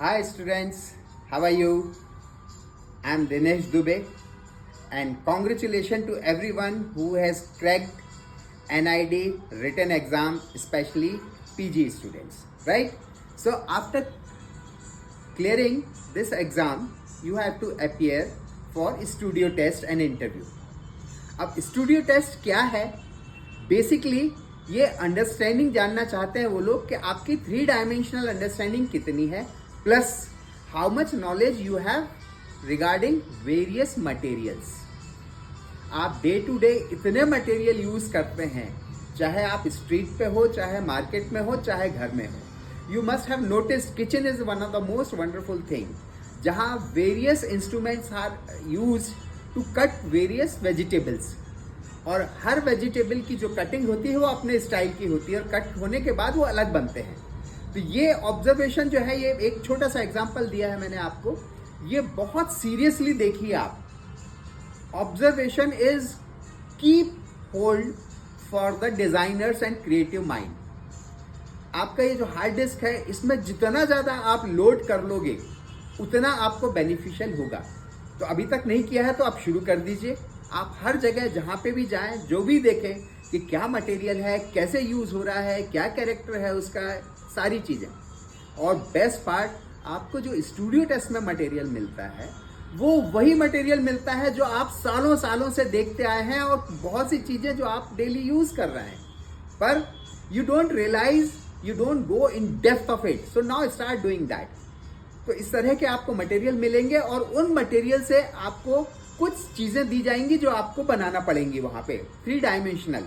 Hi students, how are you? I am Dinesh Dubey and congratulations to everyone who has cracked NID written exam, especially PG students, right? So after clearing this exam, you have to appear for studio test and interview. अब studio test क्या है? Basically ये understanding जानना चाहते हैं वो लोग कि आपकी 3 डायमेंशनल अंडरस्टैंडिंग कितनी है, plus how much knowledge you have regarding various materials. आप डे टू डे इतने मटेरियल यूज करते हैं, चाहे आप स्ट्रीट पे हो, चाहे मार्केट में हो, चाहे घर में हो. You must have noticed kitchen is one of the most wonderful thing, जहां various instruments are used to cut various vegetables, और हर वेजिटेबल की जो कटिंग होती है वो अपने स्टाइल की होती है और कट होने के बाद वो अलग बनते हैं. तो ये ऑब्जर्वेशन जो है, ये एक छोटा सा एग्जांपल दिया है मैंने आपको, ये बहुत सीरियसली देखिए आप. Observation is keep hold for the designers and creative mind. आपका ये जो हार्ड डिस्क है, इसमें जितना ज्यादा आप लोड कर लोगे उतना आपको बेनिफिशियल होगा. तो अभी तक नहीं किया है तो आप शुरू कर दीजिए. आप हर जगह जहां पे भी जाएं, जो भी देखें कि क्या मटेरियल है, कैसे यूज हो रहा है, क्या कैरेक्टर है उसका, सारी चीजें. और बेस्ट पार्ट, आपको जो स्टूडियो टेस्ट में मटेरियल मिलता है वो वही मटेरियल मिलता है जो आप सालों सालों से देखते आए हैं, और बहुत सी चीजें जो आप डेली यूज कर रहे हैं, पर you don't realise, you don't go in depth of it. So now start doing that. तो इस तरह के आपको मटेरियल मिलेंगे और उन मटेरियल से आपको कुछ चीजें दी जाएंगी जो आपको बनाना पड़ेंगी वहां पे 3 डायमेंशनल.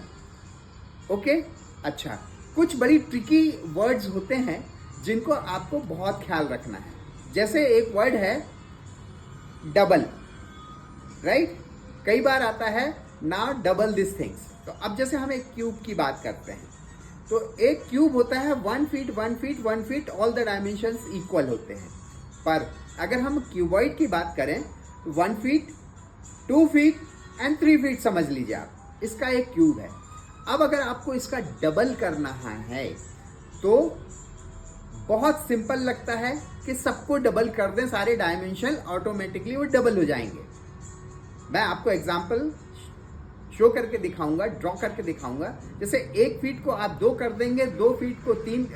ओके, अच्छा, कुछ बड़ी ट्रिकी वर्ड्स होते हैं जिनको आपको बहुत ख्याल रखना है. जैसे एक वर्ड है डबल, राइट? कई बार आता है नाउ डबल दिस थिंग्स. तो अब जैसे हम एक क्यूब की बात करते हैं, तो एक क्यूब होता है 1 feet 1 feet 1 feet, all the dimensions equal होते हैं. पर अगर हम क्यूबॉइड की बात करें, 1 फीट 2 फीट एंड 3 फीट समझ लीजिए आप, इसका एक क्यूब है. अब अगर आपको इसका डबल करना है तो बहुत सिंपल लगता है कि सबको डबल कर दें, सारे डायमेंशन ऑटोमेटिकली वो डबल हो जाएंगे. मैं आपको एग्जांपल शो करके दिखाऊंगा, ड्रॉ करके दिखाऊंगा. जैसे 1 फीट को आप 2 कर देंगे, 2 फीट को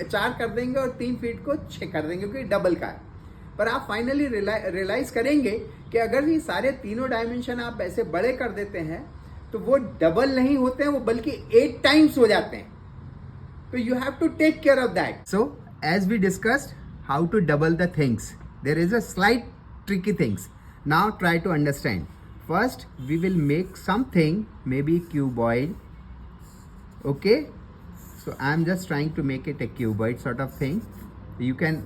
4 कर देंगे और 3 फीट को 6 कर देंगे, क्योंकि डबल का है. पर आप फाइनली रियलाइज करेंगे कि अगर ये सारे तीनों डायमेंशन आप ऐसे बड़े कर देते हैं तो वो डबल नहीं होते हैं, वो बल्कि 8 टाइम्स हो जाते हैं. तो you have to take care of that. So as we discussed how to double the things, there is a slight tricky things. Now try to understand. First, we will make something, maybe cuboid. Okay, so I am just trying to make it a cuboid sort of thing. You can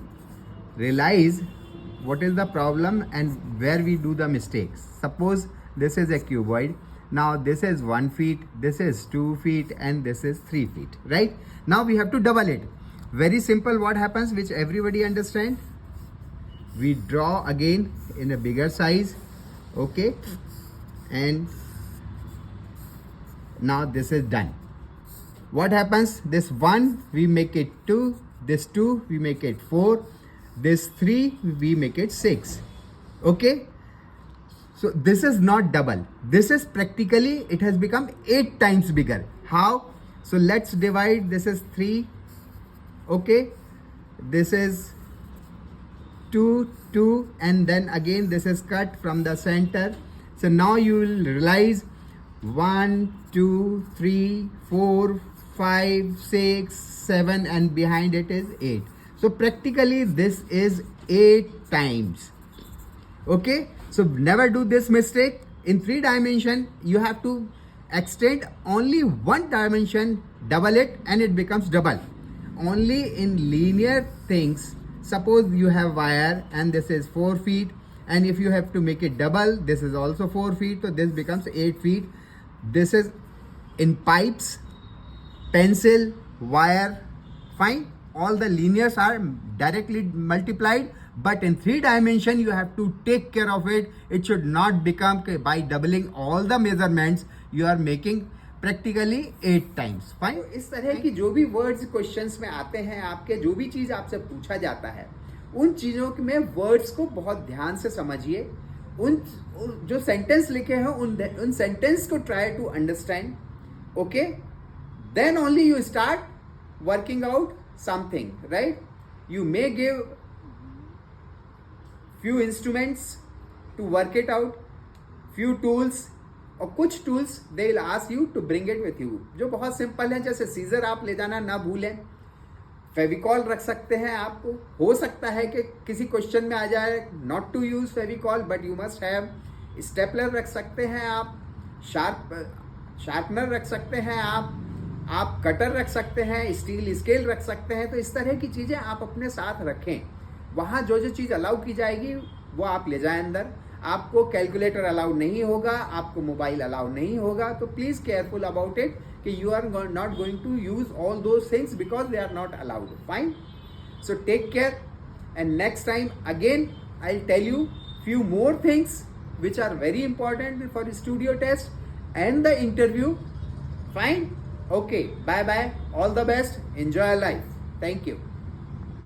realize what is the problem and where we do the mistakes. Suppose this is a cuboid. Now this is 1 feet, this is 2 feet, and this is 3 feet. Right? Now we have to double it. Very simple. What happens, which everybody understand? We draw again in a bigger size. Okay. And now this is done. What happens? This 1 we make it 2, this 2 we make it 4, this 3 we make it 6. Okay, so this is not double, this is practically, it has become 8 times bigger. How? So let's divide. This is 3. Okay, this is 2 2, and then again this is cut from the center. So now you will realize 1 2 3 4 5 6 7, and behind it is 8. So practically this is 8 times. Okay, so never do this mistake. In 3 dimension you have to extend only 1 dimension, double it, and it becomes double. Only in linear things, suppose you have wire and this is 4 feet, and if you have to make it double, this is also 4 feet, so this becomes 8 feet. This is in pipes, pencil, wire, fine, all the linears are directly multiplied, but in 3 dimension you have to take care of it. It should not become, by doubling all the measurements you are making practically 8 times. Fine. इस तरह की जो भी words questions में आते हैं, आपके जो भी चीज आपसे पूछा जाता है, उन चीज़ों में वर्ड्स को बहुत ध्यान से समझिए, उन जो सेंटेंस लिखे हैं उन सेंटेंस को try to understand, okay, then only you start working out something, right? You may give few instruments to work it out, few tools, और कुछ tools they will ask you to bring it with you, जो बहुत simple है, जैसे scissor आप ले जाना ना भूलें, फेविकॉल रख सकते हैं आपको, हो सकता है कि किसी क्वेश्चन में आ जाए not to use Fevicol but you must have, stapler रख सकते हैं आप, शार्पनर रख सकते हैं आप कटर रख सकते हैं, स्टील स्केल रख सकते हैं। तो इस तरह की चीज़ें आप अपने साथ रखें, वहाँ जो जो चीज़ अलाउ की जाएगी वो आप ले जाएं अंदर। आपको कैलकुलेटर अलाउ नहीं होगा, आपको मोबाइल अलाउ नहीं होगा, तो प्लीज़ केयरफुल अबाउट इट कि you are not going to use all those things because they are not allowed, fine? So take care and next time again I will tell you few more things which are very important for studio test and the interview. Fine? Okay, bye bye, all the best, enjoy your life, thank you.